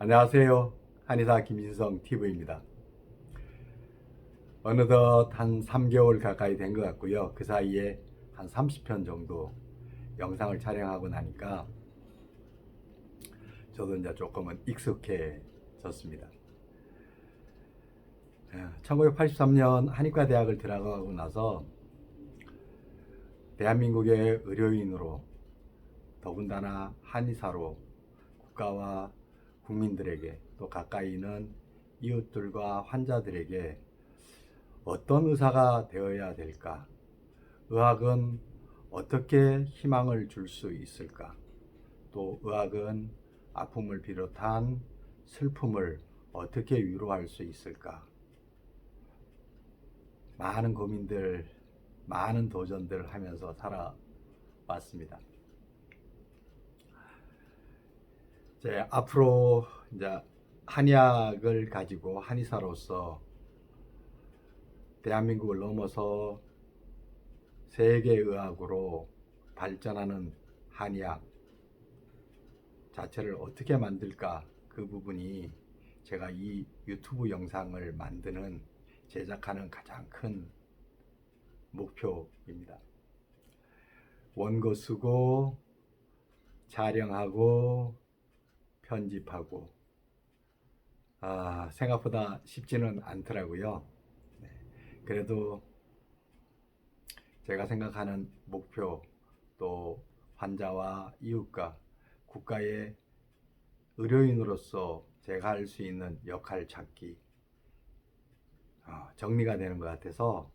안녕하세요. 한의사 김인성 TV입니다. 어느덧 한 3개월 가까이 된 것 같고요. 그 사이에 한 30편 정도 영상을 촬영하고 나니까 저도 이제 조금은 익숙해졌습니다. 1983년 한의과 대학을 들어가고 나서 대한민국의 의료인으로 더군다나 한의사로 국가와 국민들에게 또 가까이 있는 이웃들과 환자들에게 어떤 의사가 되어야 될까? 의학은 어떻게 희망을 줄 수 있을까? 또 의학은 아픔을 비롯한 슬픔을 어떻게 위로할 수 있을까? 많은 고민들, 많은 도전들을 하면서 살아왔습니다. 이제 앞으로 이제 한의학을 가지고 한의사로서 대한민국을 넘어서 세계의학으로 발전하는 한의학 자체를 어떻게 만들까, 그 부분이 제가 이 유튜브 영상을 만드는 제작하는 가장 큰 목표입니다. 원고 쓰고 촬영하고 편집하고 생각보다 쉽지는 않더라고요. 네. 그래도 제가 생각하는 목표, 또 환자와 이웃과 국가의 의료인으로서 제가 할 수 있는 역할 찾기 정리가 되는 것 같아서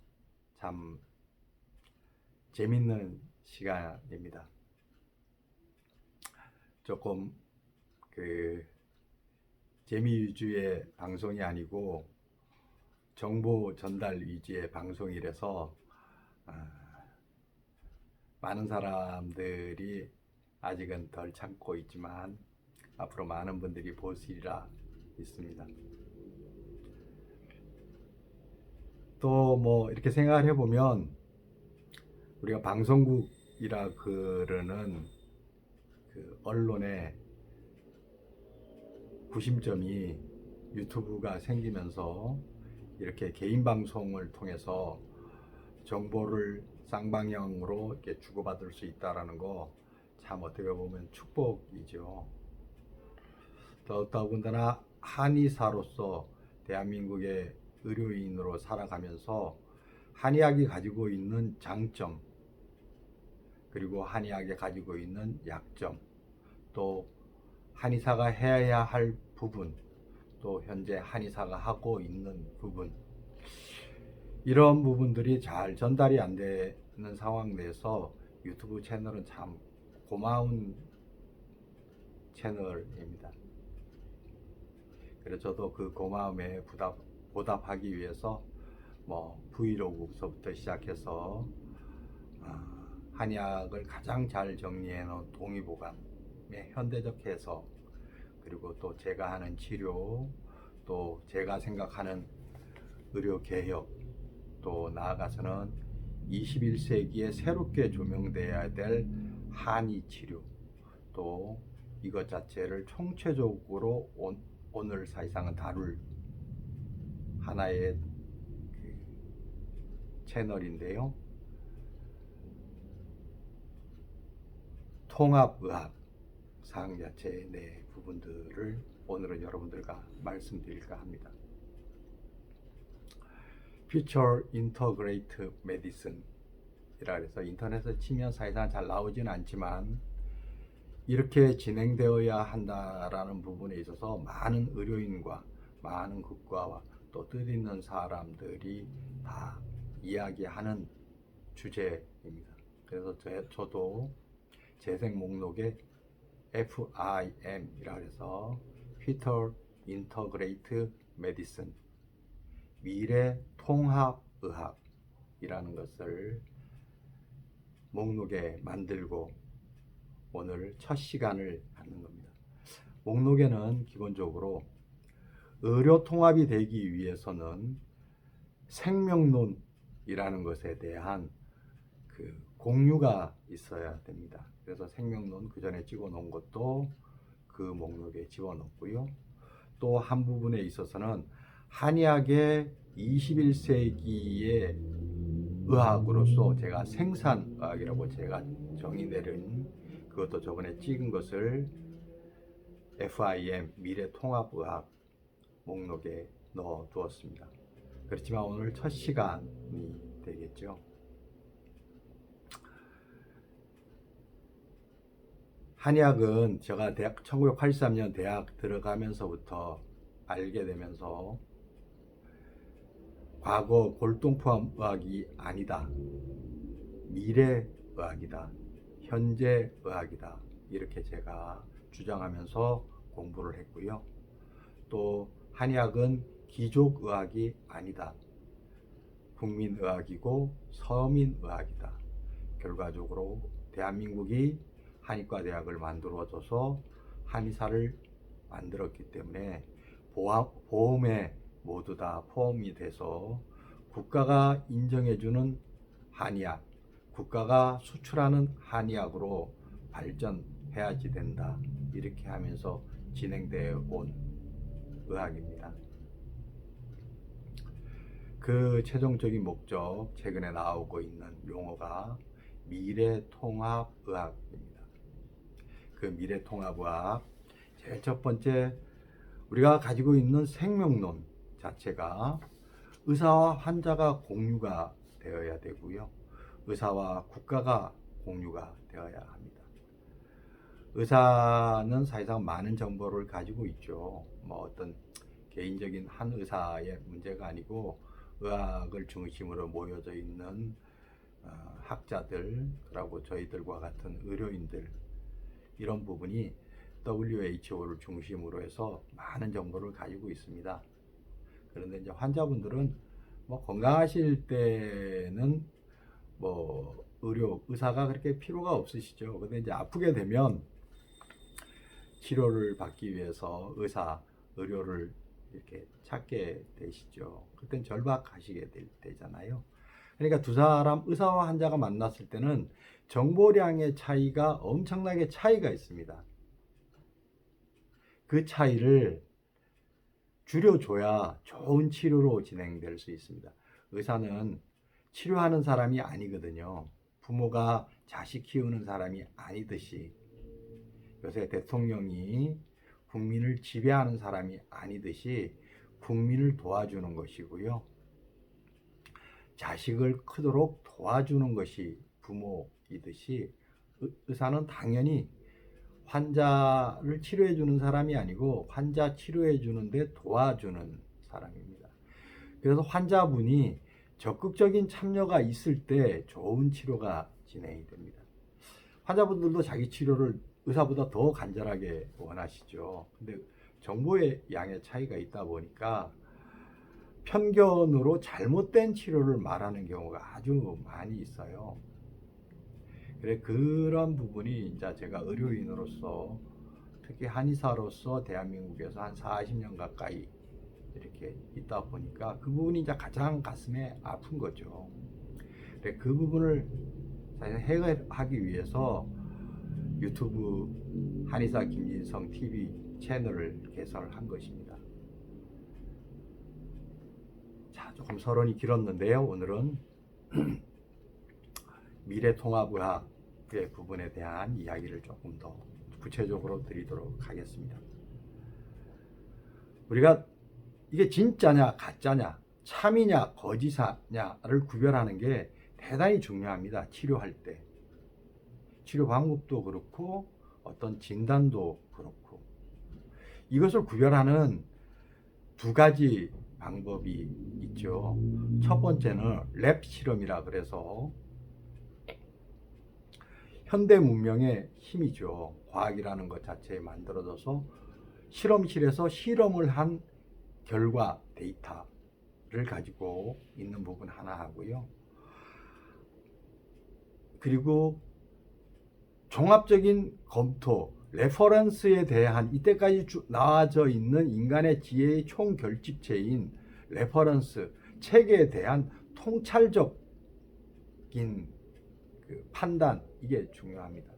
참 재밌는 시간입니다. 조금 그 재미 위주의 방송이 아니고 정보 전달 위주의 방송이라서 많은 사람들이 아직은 덜 참고 있지만 앞으로 많은 분들이 보시리라 믿습니다. 또 뭐 이렇게 생각을 해보면 우리가 방송국이라 그러는 그 언론의 구심점이 유튜브가 생기면서 이렇게 개인 방송을 통해서 정보를 쌍방향으로 이렇게 주고받을 수 있다라는 거 참 어떻게 보면 축복이죠. 더군다나 한의사로서 대한민국의 의료인으로 살아가면서 한의학이 가지고 있는 장점, 그리고 한의학이 가지고 있는 약점, 또 한의사가 해야 할 부분, 또 현재 한의사가 하고 있는 부분, 이런 부분들이 잘 전달이 안 되는 상황 내에서 유튜브 채널은 참 고마운 채널입니다. 그래서 저도 그 고마움에 보답하기 위해서 뭐 브이로그부터 시작해서 한의학을 가장 잘 정리해 놓은 동의보감의 현대적 해석, 그리고 또 제가 하는 치료, 또 제가 생각하는 의료개혁, 또 나아가서는 21세기에 새롭게 조명돼야 될 한의치료, 또 이것 자체를 총체적으로 오늘 사실상은 다룰 하나의 그 채널인데요. 통합의학 사항 자체의 부분들을 오늘은 여러분들과 말씀드릴까 합니다. Future Integrative Medicine 이라 해서 인터넷에 치면 사실상 잘 나오지는 않지만 이렇게 진행되어야 한다라는 부분에 있어서 많은 의료인과 많은 국가와 또 뜻있는 사람들이 다 이야기하는 주제입니다. 그래서 저도 재생 목록에 FIM이라 해서 Future Integrative Medicine, 미래 통합의학이라는 것을 목록에 만들고 오늘 첫 시간을 갖는 겁니다. 목록에는 기본적으로 의료 통합이 되기 위해서는 생명론이라는 것에 대한 그 공유가 있어야 됩니다. 그래서 생명론 그 전에 찍어 놓은 것도 그 목록에 집어넣고요. 또 한 부분에 있어서는 한의학의 21세기의 의학으로서 제가 생산의학이라고 제가 정의 내린 그것도 저번에 찍은 것을 FIM 미래통합의학 목록에 넣어 두었습니다. 그렇지만 오늘 첫 시간이 되겠죠. 한의학은 제가 1983년 대학 들어가면서부터 알게 되면서 과거 골동품의학이 아니다, 미래의학이다, 현재의학이다, 이렇게 제가 주장하면서 공부를 했고요. 또 한의학은 귀족의학이 아니다, 국민의학이고 서민의학이다. 결과적으로 대한민국이 한의과 대학을 만들어줘서 한의사를 만들었기 때문에 보험에 모두 다 포함이 돼서 국가가 인정해주는 한의학, 국가가 수출하는 한의학으로 발전해야지 된다. 이렇게 하면서 진행되어 온 의학입니다. 그 최종적인 목적, 최근에 나오고 있는 용어가 미래통합의학입니다. 그 미래통합의학, 제일 첫 번째, 우리가 가지고 있는 생명론 자체가 의사와 환자가 공유가 되어야 되고요. 의사와 국가가 공유가 되어야 합니다. 의사는 사실상 많은 정보를 가지고 있죠. 어떤 개인적인 한 의사의 문제가 아니고 의학을 중심으로 모여져 있는 학자들, 그리고 저희들과 같은 의료인들, 이런 부분이 WHO를 중심으로 해서 많은 정보를 가지고 있습니다. 그런데 이제 환자분들은 건강하실 때는 의사가 그렇게 필요가 없으시죠. 근데 이제 아프게 되면 치료를 받기 위해서 의료를 이렇게 찾게 되시죠. 그땐 절박하시게 되잖아요. 그러니까 두 사람, 의사와 환자가 만났을 때는 정보량의 차이가 엄청나게 차이가 있습니다. 그 차이를 줄여줘야 좋은 치료로 진행될 수 있습니다. 의사는 치료하는 사람이 아니거든요. 부모가 자식 키우는 사람이 아니듯이, 요새 대통령이 국민을 지배하는 사람이 아니듯이 국민을 도와주는 것이고요. 자식을 크도록 도와주는 것이 부모이듯이 의사는 당연히 환자를 치료해 주는 사람이 아니고 환자 치료해 주는데 도와주는 사람입니다. 그래서 환자분이 적극적인 참여가 있을 때 좋은 치료가 진행이 됩니다. 환자분들도 자기 치료를 의사보다 더 간절하게 원하시죠. 근데 정보의 양의 차이가 있다 보니까 편견으로 잘못된 치료를 말하는 경우가 아주 많이 있어요. 그래, 그런 부분이 이제 제가 의료인으로서, 특히 한의사로서 대한민국에서 한 40년 가까이 이렇게 있다 보니까 그 부분이 이제 가장 가슴에 아픈 거죠. 그래, 그 부분을 사실 해결하기 위해서 유튜브 한의사 김진성 TV 채널을 개설한 것입니다. 자, 조금 서론이 길었는데요. 오늘은 미래통합의학의 부분에 대한 이야기를 조금 더 구체적으로 드리도록 하겠습니다. 우리가 이게 진짜냐 가짜냐, 참이냐 거짓이냐를 구별하는 게 대단히 중요합니다. 치료할 때. 치료 방법도 그렇고 어떤 진단도 그렇고, 이것을 구별하는 두 가지 방법이 있죠. 첫 번째는 랩 실험이라 그래서 현대 문명의 힘이죠. 과학이라는 것 자체에 만들어져서 실험실에서 실험을 한 결과 데이터를 가지고 있는 부분 하나 하고요. 그리고 종합적인 검토, 레퍼런스에 대한, 이때까지 나와져 있는 인간의 지혜의 총결집체인 레퍼런스, 책에 대한 통찰적인 판단, 이게 중요합니다.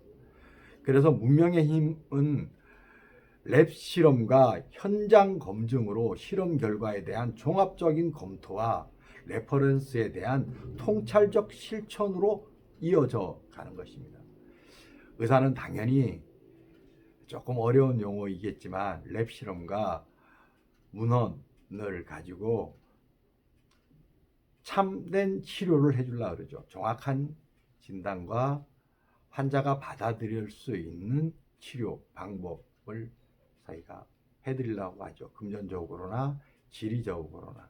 그래서 문명의 힘은 랩 실험과 현장 검증으로 실험 결과에 대한 종합적인 검토와 레퍼런스에 대한 통찰적 실천으로 이어져 가는 것입니다. 의사는 당연히 조금 어려운 용어이겠지만 랩 실험과 문헌을 가지고 참된 치료를 해주려고 그러죠. 정확한 진단과 환자가 받아들일 수 있는 치료 방법을 저희가 해드리려고 하죠. 금전적으로나 지리적으로나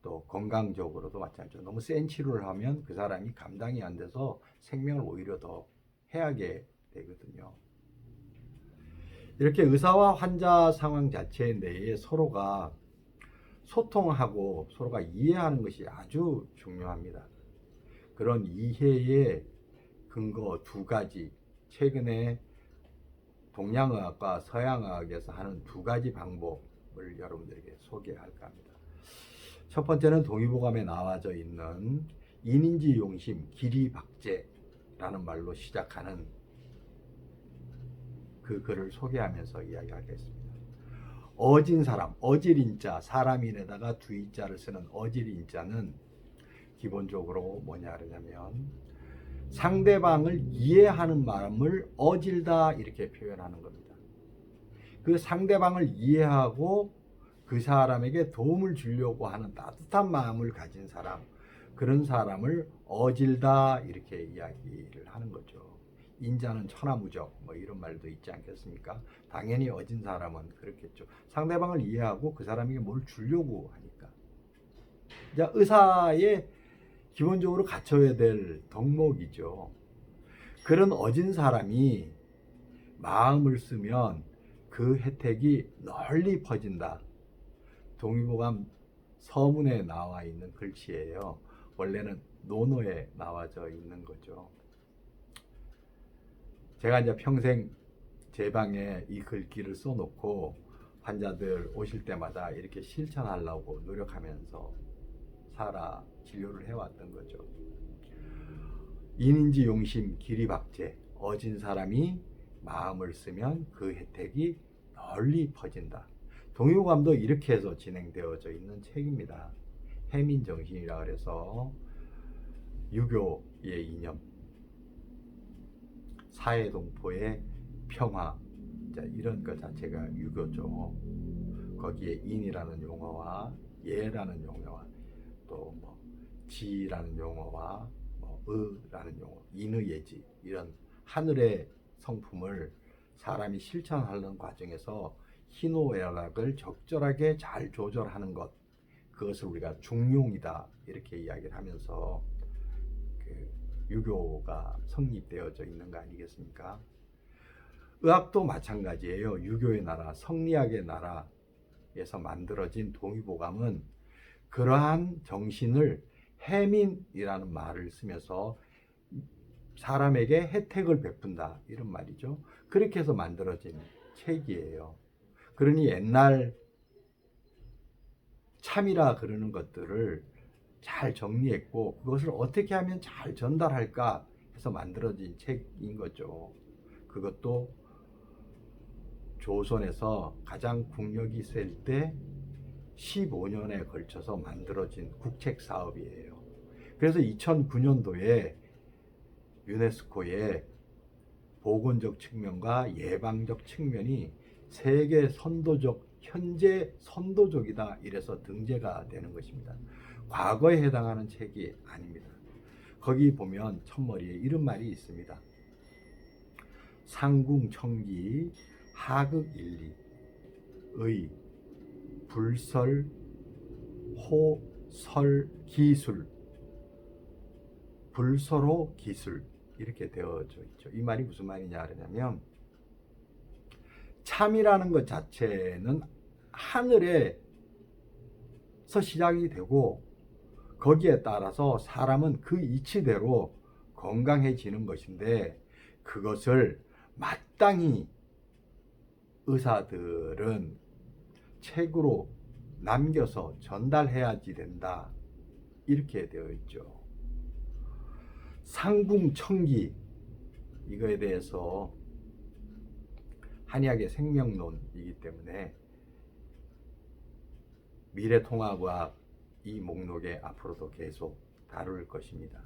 또 건강적으로도 마찬가지죠. 너무 센 치료를 하면 그 사람이 감당이 안 돼서 생명을 오히려 더 해하게 되거든요. 이렇게 의사와 환자 상황 자체 내에 서로가 소통하고 서로가 이해하는 것이 아주 중요합니다. 그런 이해의 근거 두 가지, 최근에 동양의학과 서양의학에서 하는 두 가지 방법을 여러분들에게 소개할까 합니다. 첫 번째는 동의보감에 나와져 있는 인인지 용심 기리박제라는 말로 시작하는 그 글을 소개하면서 이야기하겠습니다. 어진 사람, 어질인자, 사람인에다가 두인자를 쓰는 어질인자는 기본적으로 뭐냐 그러냐면 상대방을 이해하는 마음을 어질다 이렇게 표현하는 겁니다. 그 상대방을 이해하고 그 사람에게 도움을 주려고 하는 따뜻한 마음을 가진 사람, 그런 사람을 어질다 이렇게 이야기를 하는 거죠. 인자는 천하무적 뭐 이런 말도 있지 않겠습니까? 당연히 어진 사람은 그렇겠죠. 상대방을 이해하고 그 사람에게 뭘 주려고 하니까. 자, 의사의 기본적으로 갖춰야 될 덕목이죠. 그런 어진 사람이 마음을 쓰면 그 혜택이 널리 퍼진다. 동의보감 서문에 나와 있는 글씨예요. 원래는 논어에 나와져 있는 거죠. 제가 이제 평생 제 방에 이 글귀를 써놓고 환자들 오실 때마다 이렇게 실천하려고 노력하면서 살아 진료를 해왔던 거죠. 인인지 용심 기리박제, 어진 사람이 마음을 쓰면 그 혜택이 널리 퍼진다. 동의보감도 이렇게 해서 진행되어져 있는 책입니다. 해민정신이라 그래서 유교의 이념, 사회동포의 평화, 이런 것 자체가 유교죠. 거기에 인이라는 용어와 예라는 용어와 또 뭐 지라는 용어와 뭐 의라는 용어, 인의예지 이런 하늘의 성품을 사람이 실천하는 과정에서 희노애락을 적절하게 잘 조절하는 것, 그것을 우리가 중용이다 이렇게 이야기를 하면서 그 유교가 성립되어져 있는 거 아니겠습니까? 의학도 마찬가지예요. 유교의 나라, 성리학의 나라에서 만들어진 동의보감은 그러한 정신을 해민이라는 말을 쓰면서 사람에게 혜택을 베푼다 이런 말이죠. 그렇게 해서 만들어진 책이에요. 그러니 옛날 참이라 그러는 것들을 잘 정리했고 그것을 어떻게 하면 잘 전달할까 해서 만들어진 책인 거죠. 그것도 조선에서 가장 국력이 셀 때 15년에 걸쳐서 만들어진 국책 사업이에요. 그래서 2009년도에 유네스코에 보건적 측면과 예방적 측면이 세계 선도적, 현재 선도적이다 이래서 등재가 되는 것입니다. 과거에 해당하는 책이 아닙니다. 거기 보면 첫머리에 이런 말이 있습니다. 상궁청기 하극일리 의 불설 호설 기술 불설호 기술 이렇게 되어져 있죠. 이 말이 무슨 말이냐 그러냐면 참이라는 것 자체는 하늘에서 시작이 되고 거기에 따라서 사람은 그 이치대로 건강해지는 것인데 그것을 마땅히 의사들은 책으로 남겨서 전달해야지 된다 이렇게 되어 있죠. 상궁청기 이거에 대해서 한의학의 생명론이기 때문에 미래통합의학 이 목록에 앞으로도 계속 다룰 것입니다.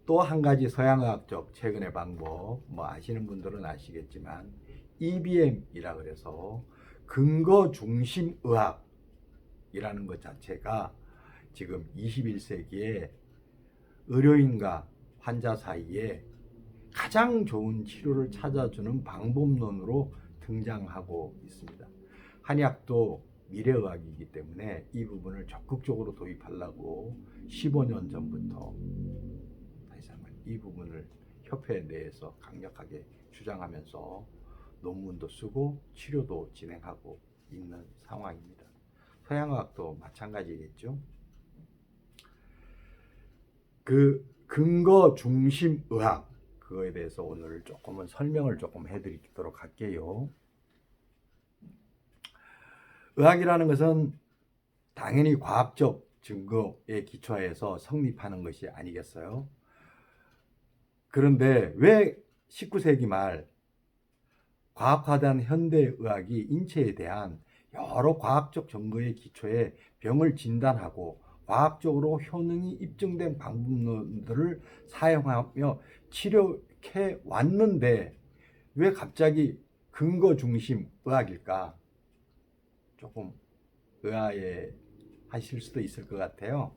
또 한 가지 서양의학적 최근의 방법, 뭐 아시는 분들은 아시겠지만 EBM이라 그래서 근거 중심 의학이라는 것 자체가 지금 21세기에 의료인과 환자 사이에 가장 좋은 치료를 찾아주는 방법론으로 등장하고 있습니다. 한의학도 미래의학이기 때문에 이 부분을 적극적으로 도입하려고 15년 전부터 다시 한번 이 부분을 협회 내에서 강력하게 주장하면서 논문도 쓰고 치료도 진행하고 있는 상황입니다. 서양의학도 마찬가지겠죠. 그 근거 중심 의학, 그거에 대해서 오늘 조금은 설명을 조금 해드리도록 할게요. 의학이라는 것은 당연히 과학적 증거에 기초해서 성립하는 것이 아니겠어요? 그런데 왜 19세기 말 과학화된 현대의학이 인체에 대한 여러 과학적 증거의 기초에 병을 진단하고 과학적으로 효능이 입증된 방법론들을 사용하며 치료해 왔는데 왜 갑자기 근거 중심 의학일까? 조금 의아해 하실 수도 있을 것 같아요.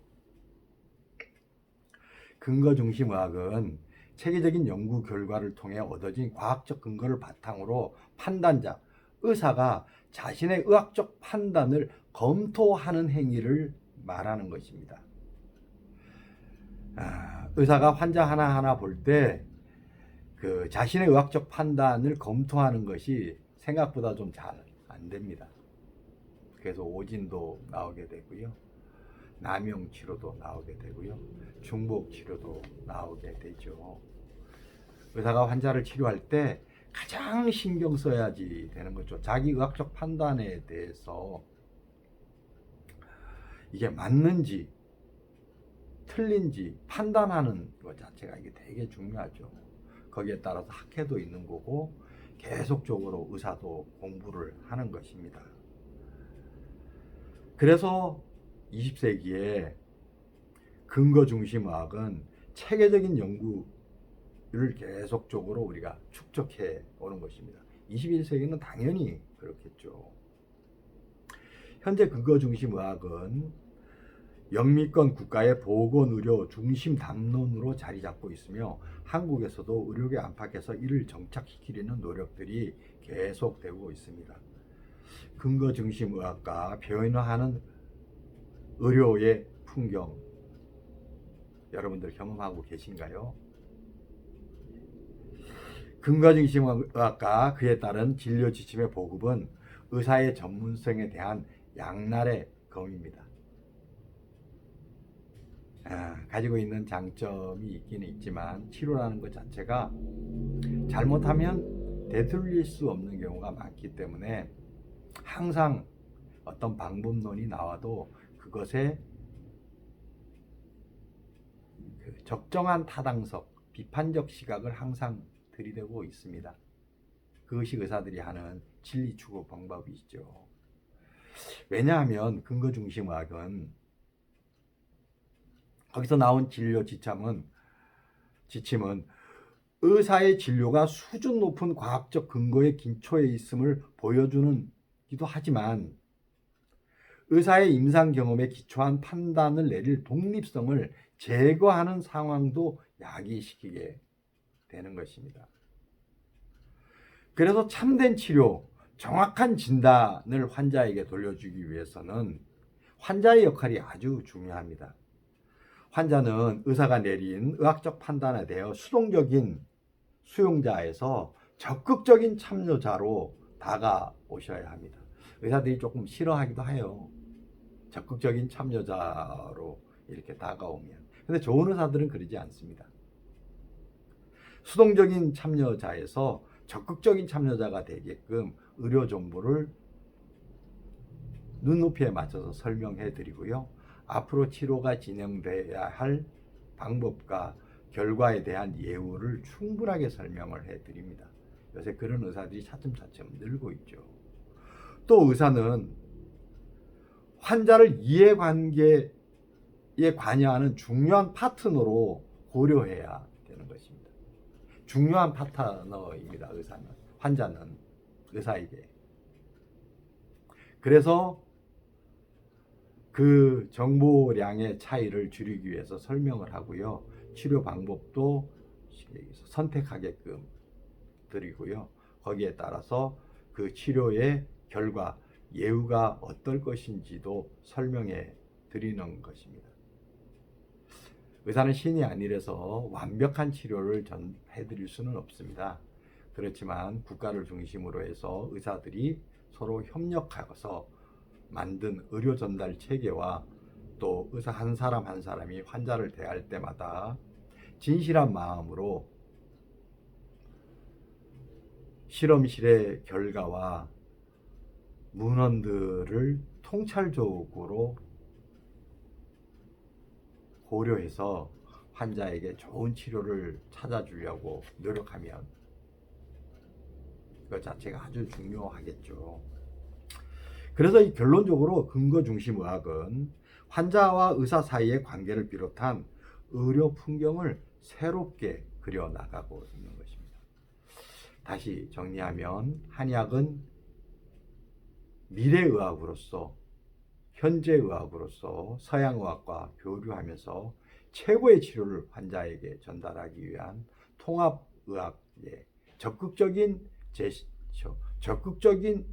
근거 중심 의학은 체계적인 연구 결과를 통해 얻어진 과학적 근거를 바탕으로 판단자, 의사가 자신의 의학적 판단을 검토하는 행위를 말하는 것입니다. 의사가 환자 하나하나 볼 때 그 자신의 의학적 판단을 검토하는 것이 생각보다 좀 잘 안 됩니다. 그래서 오진도 나오게 되고요. 남용 치료도 나오게 되고요. 중복 치료도 나오게 되죠. 의사가 환자를 치료할 때 가장 신경 써야지 되는 거죠. 자기 의학적 판단에 대해서 이게 맞는지 틀린지 판단하는 것 자체가 이게 되게 중요하죠. 거기에 따라서 학회도 있는 거고 계속적으로 의사도 공부를 하는 것입니다. 그래서 20세기에 근거 중심 의학은 체계적인 연구를 계속적으로 우리가 축적해 오는 것입니다. 21세기는 당연히 그렇겠죠. 현재 근거 중심 의학은 영미권 국가의 보건의료 중심 담론으로 자리 잡고 있으며 한국에서도 의료계 안팎에서 이를 정착시키려는 노력들이 계속되고 있습니다. 근거 중심 의학과 변화하는 의료의 풍경 여러분들 경험하고 계신가요? 근거 중심 의학과 그에 따른 진료 지침의 보급은 의사의 전문성에 대한 양날의 검입니다. 가지고 있는 장점이 있기는 있지만 치료라는 것 자체가 잘못하면 되돌릴 수 없는 경우가 많기 때문에 항상 어떤 방법론이 나와도 그것에 적정한 타당성, 비판적 시각을 항상 들이대고 있습니다. 그것이 의사들이 하는 진리 추구 방법이죠. 왜냐하면 근거 중심 의학은 거기서 나온 진료 지침은 의사의 진료가 수준 높은 과학적 근거의 기초에 있음을 보여주는 기도 하지만 의사의 임상 경험에 기초한 판단을 내릴 독립성을 제거하는 상황도 야기시키게 되는 것입니다. 그래서 참된 치료, 정확한 진단을 환자에게 돌려주기 위해서는 환자의 역할이 아주 중요합니다. 환자는 의사가 내린 의학적 판단에 대해 수동적인 수용자에서 적극적인 참여자로 다가오셔야 합니다. 의사들이 조금 싫어하기도 해요. 적극적인 참여자로 이렇게 다가오면. 근데 좋은 의사들은 그러지 않습니다. 수동적인 참여자에서 적극적인 참여자가 되게끔 의료 정보를 눈높이에 맞춰서 설명해 드리고요. 앞으로 치료가 진행돼야 할 방법과 결과에 대한 예우를 충분하게 설명을 해드립니다. 요새 그런 의사들이 차츰차츰 늘고 있죠. 또 의사는 환자를 이해관계에 관여하는 중요한 파트너로 고려해야 되는 것입니다. 중요한 파트너입니다. 의사는, 환자는 의사에게. 그래서 그 정보량의 차이를 줄이기 위해서 설명을 하고요. 치료 방법도 선택하게끔 드리고요. 거기에 따라서 그 치료의 결과, 예후가 어떨 것인지도 설명해 드리는 것입니다. 의사는 신이 아니라서 완벽한 치료를 해드릴 수는 없습니다. 그렇지만 국가를 중심으로 해서 의사들이 서로 협력하여서 만든 의료 전달 체계와 또 의사 한 사람 한 사람이 환자를 대할 때마다 진실한 마음으로 실험실의 결과와 문헌들을 통찰적으로 고려해서 환자에게 좋은 치료를 찾아주려고 노력하면 그 자체가 아주 중요하겠죠. 그래서 이 결론적으로 근거 중심 의학은 환자와 의사 사이의 관계를 비롯한 의료 풍경을 새롭게 그려나가고 있는 것입니다. 다시 정리하면 한의학은 미래의학으로서 현재의학으로서 서양의학과 교류하면서 최고의 치료를 환자에게 전달하기 위한 통합의학의 적극적인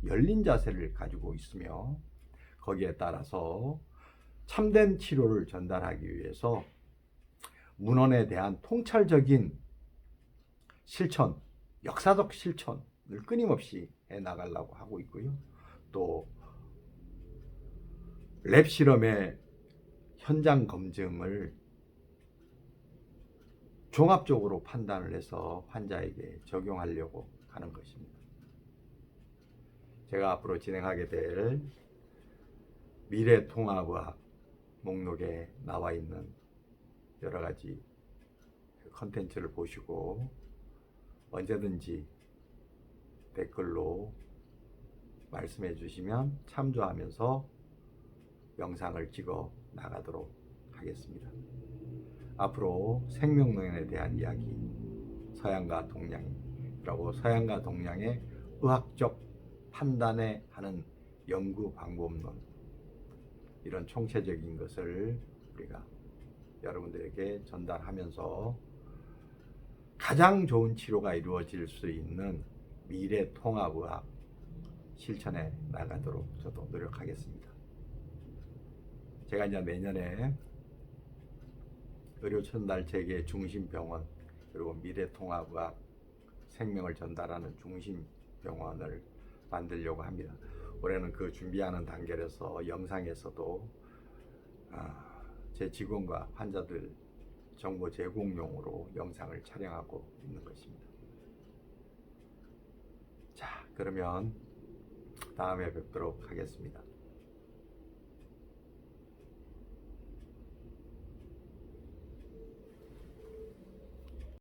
열린 자세를 가지고 있으며 거기에 따라서 참된 치료를 전달하기 위해서 문헌에 대한 통찰적인 실천, 역사적 실천을 끊임없이 해나가려고 하고 있고요. 또 랩 실험의 현장 검증을 종합적으로 판단을 해서 환자에게 적용하려고 하는 것입니다. 제가 앞으로 진행하게 될 미래통합의학 목록에 나와 있는 여러 가지 컨텐츠를 보시고 언제든지 댓글로 말씀해 주시면 참조하면서 영상을 찍어 나가도록 하겠습니다. 앞으로 생명론에 대한 이야기, 서양과 동양이라고 서양과 동양의 의학적 판단에 하는 연구 방법론, 이런 총체적인 것을 우리가 여러분들에게 전달하면서 가장 좋은 치료가 이루어질 수 있는 미래 통합의학 실천해 나가도록 저도 노력하겠습니다. 제가 이제 내년에 의료 전달 체계 중심병원 그리고 미래통합의학 생명을 전달하는 중심병원을 만들려고 합니다. 올해는 그 준비하는 단계라서 영상에서도 제 직원과 환자들 정보 제공용으로 영상을 촬영하고 있는 것입니다. 자, 그러면 다음에 뵙도록 하겠습니다.